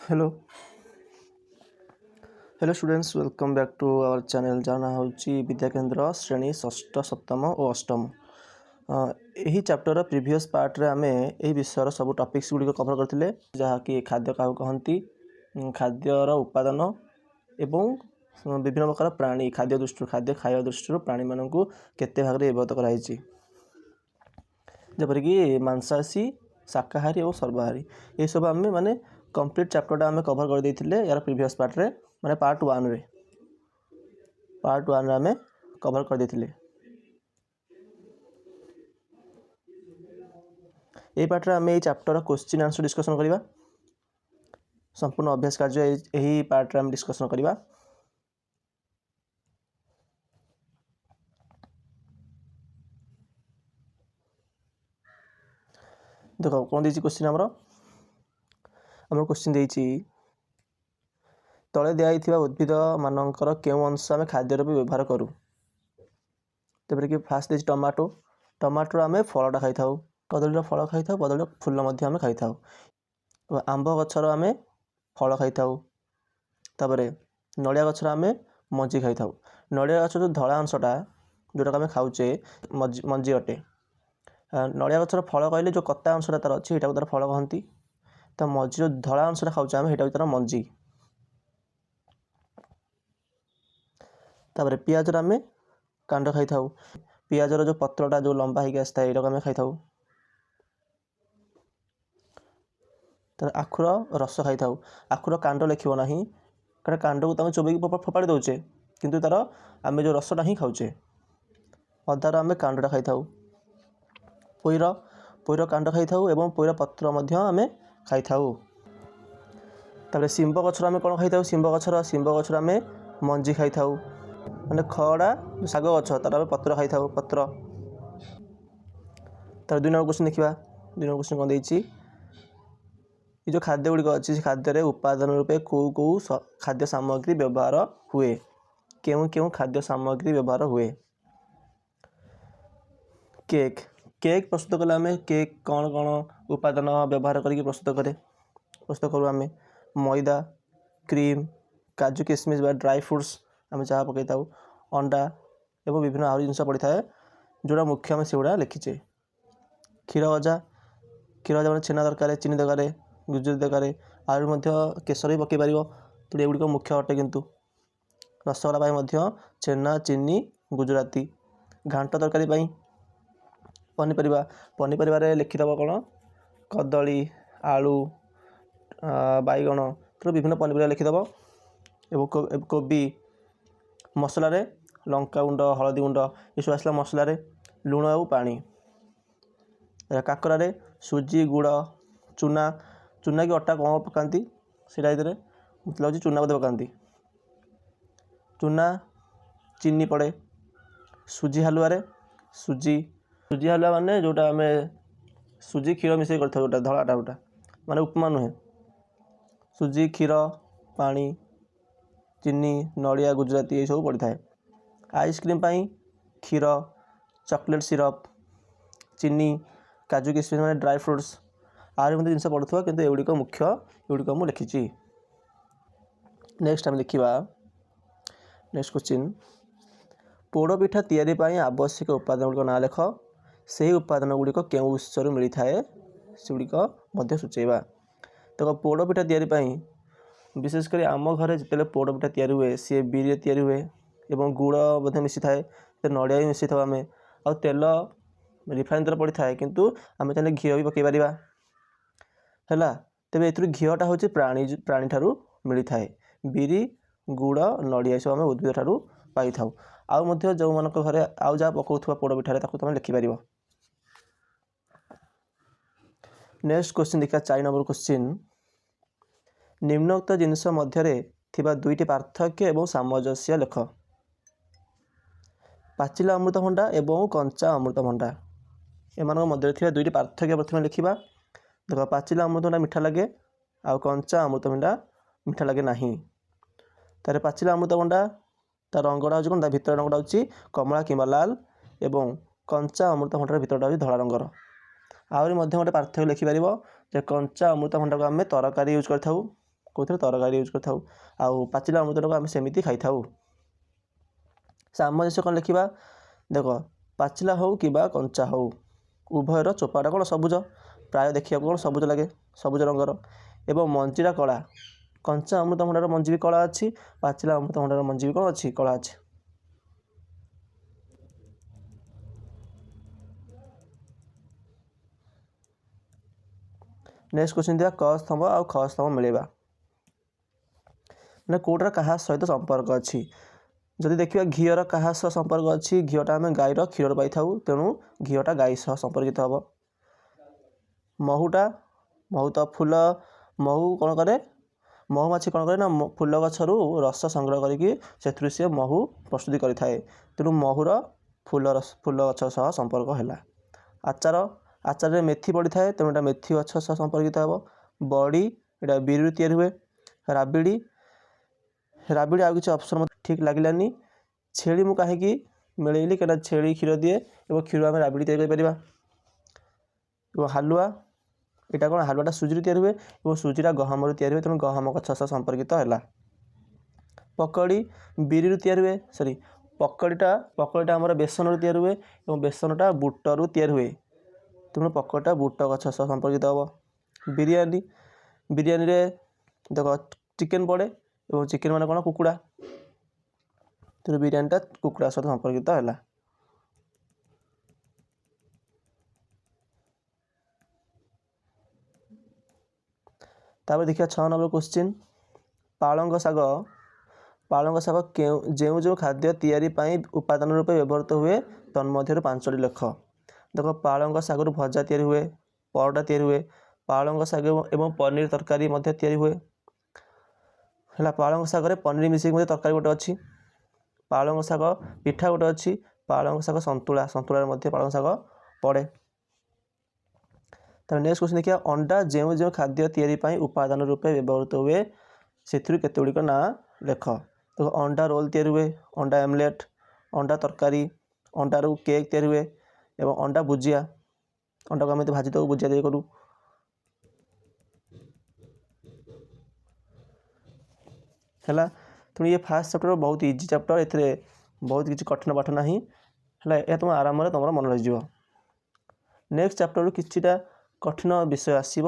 Hello hello students, welcome back to our channel जाना होची विद्या केंद्र श्रेणी षष्ठ सप्तम और अष्टम। यही चैप्टर प्रीवियस पार्ट रे आमे एही विषयर सब टॉपिक्स गुडी को कवर करथिले, जहाँकि खाद्य काहू कहंती, खाद्यर उत्पादन एवं विभिन्न प्रकार प्राणी खाद्य दृष्टि खाद्य खाଇବା दृष्टि प्राणी मानकू केते भाग रे विभक्त कराइछि, जपरि कि मांसाहारी शाकाहारी और सर्वाहारी। ये सब आमे माने कंप्लीट चैप्टर आमे कवर कर देथिले यार प्रीवियस पार्ट रे, माने पार्ट 1 रे आमे कवर कर देथिले। ए पार्ट रे आमे ए चैप्टर क्वेश्चन आंसर डिस्कशन करिबा, संपूर्ण अभ्यास कार्य एही पार्ट रे आमे डिस्कशन करिबा। देखो कोन देछि क्वेश्चन हमर क्वेश्चन देछि, तले दिया उद्भिद मानकर केउ अंश आमे खाद्य रूप व्यवहार करू। तबरे कि फास्ट देछि टमाटो, टमाटो आमे फलटा खाइ थाउ, कदलीर फल खाइ थाउ, कदलीर फूल मध्ये आमे खाइ थाउ। आंब गछर आमे फल खाइ थाउ, तबरे नड़िया गछर आमे मंजी खाइ थाउ। नड़िया गछर जो धळा अंशटा जोटा आमे खाउचे मंजी अटे। नड़िया गछर फल कहले जो कत्ता अंशटा तार अछि एटा तार फल कहंती, त मंजी जो धळा अंशटा खाउचे आमे एटा तार मंजी। तबरे पियाज आमे कांड खाइ थाउ, पियाजर जो पत्रटा जो लंबा होइके आस्था एटा आमे खाइ थाउ। तर आखुर रस खाइ थाउ, आखुर कांड लेखिबो नाही, कारण कांड को तमे चोबेकी फोपाड़ी दउचे, किंतु तार आमे जो रसटा ही खाउचे। अदार आमे कांडटा खाइ थाउ। पोइर कांड खाइ थाउ एवं पोइर पत्र मध्ये आमे खाइ थाउ। तबरे सिंब गछर आमे कोन खाइ थाउ, सिंब गछर आमे मंजी खाइ थाउ, माने खड़ा साग गछ तार आमे पत्र खाइ थाउ, पत्र। तर 2 नंबर क्वेश्चन देखिबा, 2 नंबर क्वेश्चन कोन देछि, ये जो खाद्य गुडी अछि से खाद्य रे उत्पादन रूपे को खाद्य सामग्री व्यवहार हुए, केउ खाद्य सामग्री व्यवहार हुए। केक प्रस्तुत कले आमे केक कौन उत्पादन व्यवहार करके प्रस्तुत करू आमे मैदा, क्रीम, काजू किशमिश बा ड्राई फ्रूट्स आमे चाह पकै थाउ, अंडा एवं विभिन्न आउरी जिनस पड़ी थाए जोड़ा मुख्य आमे सेउडा लिखिचे। क्षीर गजा माने छेना दरकार, चीनी दरकार, गुजुराती दरकार, आउरी मध्य केसर भी पकै पारिबो, तो एगुडी को मुख्य अटे। किंतु रसगोला पाई मध्य छेना, चीनी, गुजुराती। घांट तरकारी पाई पनीपरिबा रे लिखिदबो कोन कदली, आलू, बाईगण, तो विभिन्न पनीपरिबा लिखिदबो। एवं कोबी मसला रे लंका गुंड, हळदी गुंड ये सब आसला मसला रे, लूण और पानी। काकरा रे सुजी, गुड़, चूना की अटा कौन पकाती सेटा इधर मतलब चूना बोधे पकाती, चूना चीनी पड़े। सुजी हलुआ रे सुजी हलुआ माने जोटा आमे सुजी क्षीर मिसई करथाउ, जोटा धଳାटा जोटा माने उपमा नुहे, सुजी, क्षीर, पानी, चीनी, नड़िया, गुजराती ये सब पड़ी थाए। आइसक्रीम पाई क्षीर, चॉकलेट सिरप, चीनी, काजू किशमिश माने ड्राई फ्रूट्स आर मते जिनस पड़ुथवा, किंतु एगुडी को मुख्य एगुडी को मु लिखिची। नेक्स्ट हम देखिबा, नेक्स्ट क्वेश्चन, पोड़ पिठा तैयारी पाई आवश्यक उत्पादन गुडी को ना लेख, सेही उत्पादन गुडी को केउ उत्सरु मिली थाए सेगुडी को मध्य सूचेबा। तो पोड़ पिठा तैयारी पाई विशेषकर आम घरे जिते पोड़ पिठा तैयारी हुए सी बिरी तैयारी हुए एवं गुड़ बोधे मिसी थाए, नड़िया भी मिसी था आम, आ तेल रिफाइन तेल पड़ी थाए, किंतु आम चाहे घी भी पकई पारिबा हैला। तेबे एथुरु घीटा होची प्राणी ठारू मिली थाए, बिरी, गुड़, नड़िया सब आम उद्भिद ठारू पाई थाउ। आउ मध्य जो मानक घरे आउ जा पकाउथुवा पोड़ पिठारे ताकू तमे लिखि पारिबो। नेक्स्ट क्वेश्चन देखा 4 नंबर क्वेश्चन, निम्नोक्त जिनस मध्यरे थिबा दुईटी पार्थक्य एवं सामंजस्य लेख। पाचिला अमृतभंडा एवं कंचा अमृतभंडा एमान मध्य थिबा दुईटी पार्थक्य प्रथम लिखिबा। देखो पाचिला अमृतभंडा मीठा लगे, आ कंचा अमृतभंडा मीठा लगे नाही। तारे पाचिला अमृतभंडा तार रंगटा होची कोन, ता भितर रंगटा होची कमला किंबा लाल, एवं कंचा अमृतभंडार भितरटा होची धळा रंगर। आउरी मध्य गोटे पार्थक्य लिखि पारिबो जे कंचा अमृतभंडा को आमे तरकारी यूज करथाउ, କେଉଁଥିରେ ତରକାରୀ ୟୁଜ୍ କରିଥାଉ। ଆଉ ପାଚିଲା ଅମୃତଭଣ୍ଡାକୁ ଆମେ ସେମିତି ଖାଇଥାଉ। ସାମଞ୍ଜସ୍ୟ କ'ଣ ଲେଖିବା? ଦେଖ, ପାଚିଲା ହେଉ କିମ୍ବା କଞ୍ଚା ହେଉ ଉଭୟର ଚୋପାଟା କ'ଣ ସବୁଜ, ପ୍ରାୟ ଦେଖିବାକୁ କ'ଣ ସବୁଜ ଲାଗେ, ସବୁଜ ରଙ୍ଗର, ଏବଂ ମଞ୍ଜିଟା କଳା। କଞ୍ଚା ଅମୃତଭଣ୍ଡାର ମଞ୍ଜି ବି କଳା ଅଛି, ପାଚିଲା ଅମୃତଭଣ୍ଡାର ମଞ୍ଜି ବି କ'ଣ ଅଛି, କଳା ଅଛି। ନେକ୍ସଟ କ୍ୱେଶ୍ଚିନ୍ ଦିଆ, କ ସ୍ତମ୍ଭ ଆଉ ଖ ସ୍ତମ୍ଭ ମିଳିବା ମାନେ କେଉଁଟାର କାହା ସହିତ ସମ୍ପର୍କ ଅଛି। ଯଦି ଦେଖିବା ଘିଅର କାହା ସହ ସମ୍ପର୍କ ଅଛି, ଘିଅଟା ଆମେ ଗାଈର କ୍ଷୀରରୁ ପାଇଥାଉ, ତେଣୁ ଘିଅଟା ଗାଈ ସହ ସମ୍ପର୍କିତ ହେବ। ମହୁଟା, ମହୁ ତ ଫୁଲ, ମହୁ କ'ଣ କରେ, ମହୁମାଛି କ'ଣ କରେ ନା ଫୁଲ ଗଛରୁ ରସ ସଂଗ୍ରହ କରିକି ସେଥିରୁ ସିଏ ମହୁ ପ୍ରସ୍ତୁତି କରିଥାଏ, ତେଣୁ ମହୁର ଫୁଲ ଗଛ ସହ ସମ୍ପର୍କ ହେଲା। ଆଚାର, ଆଚାରରେ ମେଥି ପଡ଼ିଥାଏ, ତେଣୁ ଏଇଟା ମେଥି ଗଛ ସହ ସମ୍ପର୍କିତ ହେବ। ବଡ଼ି, ଏଇଟା ବିରିରୁ ତିଆରି ହୁଏ। ରାବିଡ଼ି, ରାବିଡ଼ି ଆଉ କିଛି ଅପସନ୍ ମୋତେ ଠିକ୍ ଲାଗିଲାନି। ଛେଳି ମୁଁ କାହିଁକି ମିଳେଇଲି, କାହିଁକିନା ଛେଳି କ୍ଷୀର ଦିଏ ଏବଂ କ୍ଷୀର ଆମେ ରାବିଡ଼ି ତିଆରି କରିପାରିବା। ଏବଂ ହାଲୁଆ, ଏଇଟା କ'ଣ, ହାଲୁଆଟା ସୁଜିରୁ ତିଆରି ହୁଏ ଏବଂ ସୁଜିଟା ଗହମରୁ ତିଆରି ହୁଏ, ତେଣୁ ଗହମ ଗଛ ସହ ସମ୍ପର୍କିତ ହେଲା। ପକୋଡ଼ି ବିରିରୁ ତିଆରି ହୁଏ, ପକୋଡ଼ିଟା ଆମର ବେସନରୁ ତିଆରି ହୁଏ ଏବଂ ବେସନଟା ବୁଟରୁ ତିଆରି ହୁଏ, ତେଣୁ ପକୋଡ଼ିଟା ବୁଟ ଗଛ ସହ ସମ୍ପର୍କିତ ହେବ। ବିରିୟାନୀ, ବିରିୟାନୀରେ ଦେଖ ଚିକେନ୍ ପଡ଼େ ଏବଂ ଚିକେନ୍ ମାନେ କ'ଣ, କୁକୁଡ଼ା, ତେଣୁ ବିରିୟାନୀଟା କୁକୁଡ଼ା ସହିତ ସମ୍ପର୍କିତ ହେଲା। ତାପରେ ଦେଖିବା 6 ନମ୍ବର କ୍ୱେଶ୍ଚିନ୍, ପାଳଙ୍ଗ ଶାଗ, ପାଳଙ୍ଗ ଶାଗ ଯେଉଁ ଯେଉଁ ଖାଦ୍ୟ ତିଆରି ପାଇଁ ଉପାଦାନ ରୂପେ ବ୍ୟବହୃତ ହୁଏ ତନ୍ମଧ୍ୟରୁ 5ଟି ଲେଖ। ଦେଖ, ପାଳଙ୍ଗ ଶାଗରୁ ଭଜା ତିଆରି ହୁଏ, ପରଟା ତିଆରି ହୁଏ, ପାଳଙ୍ଗ ଶାଗ ଏବଂ ପନିର ତରକାରୀ ମଧ୍ୟ ତିଆରି ହୁଏ ହେଲା। ପାଳଙ୍ଗ ଶାଗରେ ପନିର ମିଶିକି ମଧ୍ୟ ତରକାରୀ ଗୋଟେ ଅଛି। ପାଳଙ୍ଗ ଶାଗ ପିଠା ଗୋଟେ ଅଛି। ପାଳଙ୍ଗ ଶାଗ ସନ୍ତୁଳାରେ ମଧ୍ୟ ପାଳଙ୍ଗ ଶାଗ ପଡ଼େ। ତାପରେ ନେକ୍ସଟ କ୍ୱେଶ୍ଚିନ୍ ଦେଖିବା, ଅଣ୍ଡା ଯେଉଁ ଯେଉଁ ଖାଦ୍ୟ ତିଆରି ପାଇଁ ଉପାଦାନ ରୂପେ ବ୍ୟବହୃତ ହୁଏ ସେଥିରୁ କେତେଗୁଡ଼ିକ ନାଁ ଲେଖ। ଦେଖ, ଅଣ୍ଡା ରୋଲ୍ ତିଆରି ହୁଏ, ଅଣ୍ଡା ଆମଲେଟ୍, ଅଣ୍ଡା ତରକାରୀ, ଅଣ୍ଡାରୁ କେକ୍ ତିଆରି ହୁଏ ଏବଂ ଅଣ୍ଡା ଭୁଜିଆ, ଅଣ୍ଡାକୁ ଆମେ ଭାଜି ଦେଉ, ଭୁଜିଆ ତିଆରି କରୁ। ହେଲା, ତେଣୁ ଇଏ ଫାର୍ଷ୍ଟ ଚାପ୍ଟର ବହୁତ ଇଜି ଚାପ୍ଟର, ଏଥିରେ ବହୁତ କିଛି କଠିନ ପାଠ ନାହିଁ ହେଲା, ଏହା ତୁମ ଆରାମରେ ତୁମର ମନେ ରହିଯିବ। ନେକ୍ସଟ ଚାପ୍ଟରରୁ କିଛିଟା କଠିନ ବିଷୟ ଆସିବ,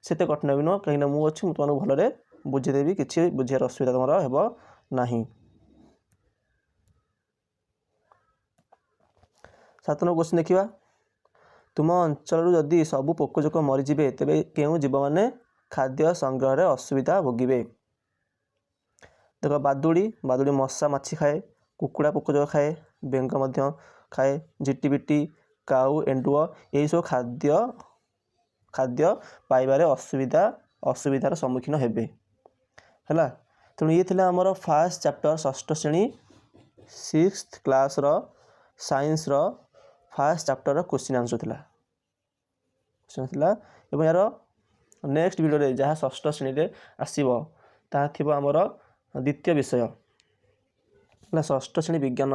ସେତେ କଠିନ ବି ନୁହଁ, କାହିଁକିନା ମୁଁ ଅଛି, ମୁଁ ତୁମକୁ ଭଲରେ ବୁଝିଦେବି, କିଛି ବୁଝିବାର ଅସୁବିଧା ତୁମର ହେବ ନାହିଁ। 7 ନମ୍ବର କ୍ୱେଶ୍ଚିନ୍ ଦେଖିବା, ତୁମ ଅଞ୍ଚଳରୁ ଯଦି ସବୁ ପୋକଜୋକ ମରିଯିବେ ତେବେ କେଉଁ ଜୀବମାନେ ଖାଦ୍ୟ ସଂଗ୍ରହରେ ଅସୁବିଧା ଭୋଗିବେ। ଦେଖ, ବାଦୁଡ଼ି ମଶା ମାଛି ଖାଏ, କୁକୁଡ଼ା ପୋକଜୋକ ଖାଏ, ବେଙ୍ଗ ମଧ୍ୟ ଖାଏ, ଝିଟିପିଟି, କାଉ, ଏଣ୍ଡୁଅ ଏହିସବୁ ଖାଦ୍ୟ ପାଇବାରେ ଅସୁବିଧାର ସମ୍ମୁଖୀନ ହେବେ ହେଲା। ତେଣୁ ଇଏ ଥିଲା ଆମର ଫାର୍ଷ୍ଟ ଚାପ୍ଟର, ଷଷ୍ଠ ଶ୍ରେଣୀ 6th କ୍ଲାସ୍ର ସାଇନ୍ସର ଫାର୍ଷ୍ଟ ଚାପ୍ଟରର କ୍ୱେଶ୍ଚିନ୍ ଆନ୍ସର ଥିଲା ଏବଂ ଏହାର ନେକ୍ସଟ ଭିଡ଼ିଓରେ ଯାହା ଷଷ୍ଠ ଶ୍ରେଣୀରେ ଆସିବ ତାହା ଥିବ ଆମର ଦ୍ୱିତୀୟ ବିଷୟ ହେଲା। ଷଷ୍ଠ ଶ୍ରେଣୀ ବିଜ୍ଞାନ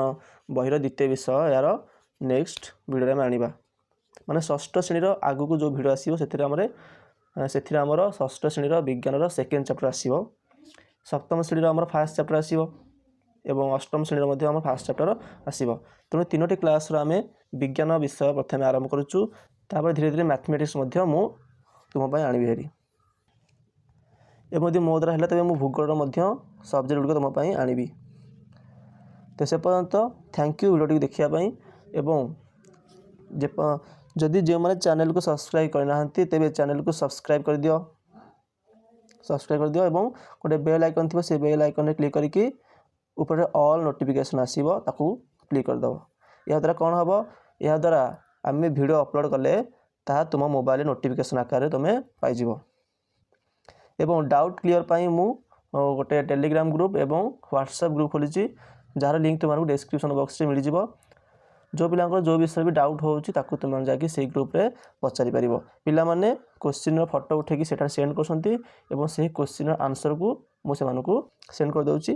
ବହିର ଦ୍ୱିତୀୟ ବିଷୟ ଏହାର ନେକ୍ସଟ ଭିଡ଼ିଓରେ ଆମେ ଆଣିବା, ମାନେ ଷଷ୍ଠ ଶ୍ରେଣୀର ଆଗକୁ ଯେଉଁ ଭିଡ଼ିଓ ଆସିବ ସେଥିରେ ଆମର ଷଷ୍ଠ ଶ୍ରେଣୀର ବିଜ୍ଞାନର ସେକେଣ୍ଡ ଚାପ୍ଟର ଆସିବ, ସପ୍ତମ ଶ୍ରେଣୀର ଆମର ଫାର୍ଷ୍ଟ ଚାପ୍ଟର ଆସିବ ଏବଂ ଅଷ୍ଟମ ଶ୍ରେଣୀର ମଧ୍ୟ ଆମର ଫାର୍ଷ୍ଟ ଚାପ୍ଟର ଆସିବ। ତେଣୁ 3ଟି କ୍ଲାସ୍ର ଆମେ ବିଜ୍ଞାନ ବିଷୟ ପ୍ରଥମେ ଆରମ୍ଭ କରୁଛୁ, ତାପରେ ଧୀରେ ଧୀରେ ମ୍ୟାଥମେଟିକ୍ସ ମଧ୍ୟ ମୁଁ ତୁମ ପାଇଁ ଆଣିବି ହେରି ଏବଂ ଯଦି ମୋ ଦ୍ୱାରା ହେଲା ତେବେ ମୁଁ ଭୂଗୋଳର ମଧ୍ୟ ସବଜେକ୍ଟ ଗୁଡ଼ିକ ତୁମ ପାଇଁ ଆଣିବି। ତ ସେ ପର୍ଯ୍ୟନ୍ତ ଥ୍ୟାଙ୍କ ୟୁ ଭିଡ଼ିଓଟିକୁ ଦେଖିବା ପାଇଁ ଏବଂ ଯଦି ଯେଉଁମାନେ ଚ୍ୟାନେଲକୁ ସବସ୍କ୍ରାଇବ୍ କରିନାହାନ୍ତି ତେବେ ଚ୍ୟାନେଲକୁ ସବସ୍କ୍ରାଇବ୍ କରିଦିଅ ଏବଂ ଗୋଟେ ବେଲ୍ ଆଇକନ୍ ଥିବ, ସେ ବେଲ୍ ଆଇକନ୍ରେ କ୍ଲିକ୍ କରିକି ଉପରେ ଅଲ୍ ନୋଟିଫିକେସନ୍ ଆସିବ, ତାକୁ କ୍ଲିକ୍ କରିଦେବ। ଏହାଦ୍ୱାରା କ'ଣ ହେବ, ଏହାଦ୍ୱାରା ଆମେ ଭିଡ଼ିଓ ଅପଲୋଡ଼ କଲେ ତାହା ତୁମ ମୋବାଇଲରେ ନୋଟିଫିକେସନ୍ ଆକାରରେ ତୁମେ ପାଇଯିବ। ଏବଂ ଡାଉଟ୍ କ୍ଲିୟର ପାଇଁ ମୁଁ ଗୋଟେ ଟେଲିଗ୍ରାମ ଗ୍ରୁପ୍ ଏବଂ ହ୍ୱାଟ୍ସଆପ୍ ଗ୍ରୁପ୍ ଖୋଲିଛି, ଯାହାର ଲିଙ୍କ୍ ତୁମମାନଙ୍କୁ ଡେସ୍କ୍ରିପସନ୍ ବକ୍ସରେ ମିଳିଯିବ। ଯେଉଁ ପିଲାଙ୍କର ଯେଉଁ ବିଷୟରେ ବି ଡାଉଟ୍ ହେଉଛି ତାକୁ ତୁମେ ଯାଇକି ସେଇ ଗ୍ରୁପ୍ରେ ପଚାରିପାରିବ। ପିଲାମାନେ କ୍ୱେଶ୍ଚିନ୍ର ଫଟୋ ଉଠେଇକି ସେଠାରେ ସେଣ୍ଡ କରୁଛନ୍ତି ଏବଂ ସେହି କ୍ୱେଶ୍ଚିନ୍ର ଆନ୍ସରକୁ ମୁଁ ସେମାନଙ୍କୁ ସେଣ୍ଡ କରିଦେଉଛି।